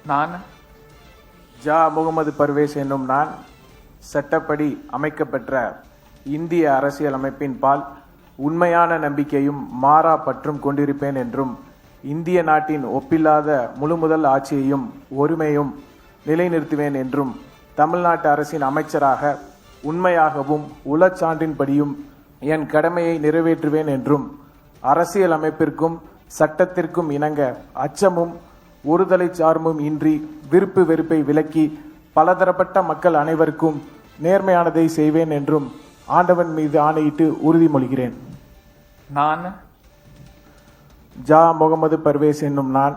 நான் ஜா முகமது பர்வேஸ் என்னும் நான் சட்டப்படி அமைக்கப்பெற்ற இந்திய அரசியலமைப்பின் பால் உண்மையான நம்பிக்கையும் மாறா பற்றும் கொண்டிருப்பேன் என்றும் இந்திய நாட்டின் ஒப்பில்லாத முழுமுதல் ஆட்சியையும் ஒருமையும் நிலைநிறுத்துவேன் என்றும் தமிழ்நாட்டு அரசின் அமைச்சராக உண்மையாகவும் உளச்சான்றின்படியும் என் கடமையை நிறைவேற்றுவேன் என்றும் அரசியல் அமைப்பிற்கும் சட்டத்திற்கும் இணங்க அச்சமும் ஒருதலை சார்பும் இன்றி விருப்பு வெறுப்பை விலக்கி பலதரப்பட்ட மக்கள் அனைவருக்கும் நேர்மையானதை செய்வேன் என்றும் ஆண்டவன் மீது ஆணையிட்டு உறுதிமொழிகிறேன். நான் ஜா முகமது பர்வேஸ் என்னும் நான்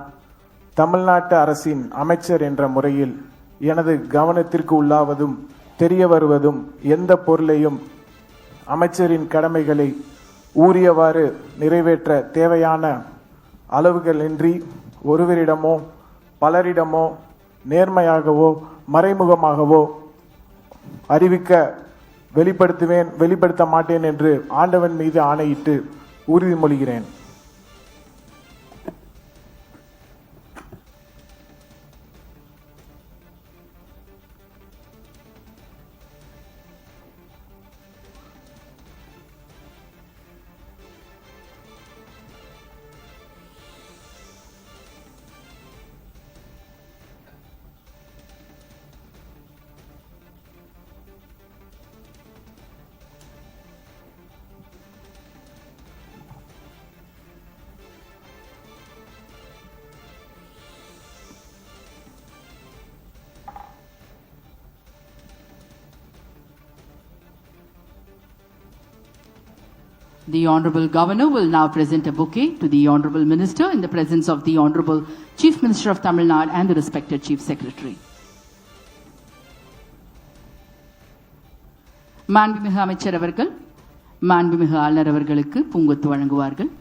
தமிழ்நாட்டு அரசின் அமைச்சர் என்ற முறையில் எனது கவனத்திற்கு உள்ளாவதும் தெரிய வருவதும் எந்த பொருளையும் அமைச்சரின் கடமைகளை ஊறியவாறு நிறைவேற்ற தேவையான அளவுகளின்றி ஒருவரிடமோ பலரிடமோ நேர்மையாகவோ மறைமுகமாகவோ அறிவிக்க வெளிப்படுத்த மாட்டேன் என்று ஆண்டவன் மீது ஆணையிட்டு உறுதிமொழிகிறேன். The Honorable Governor will now present a bouquet to the Honorable Minister in the presence of the Honorable Chief Minister of Tamil Nadu and the respected Chief Secretary. மாண்புமிகு அமைச்சர் அவர்கள் மாண்புமிகு ஆளுநர் அவர்களுக்கு பூங்கொத்து வழங்குவார்கள்.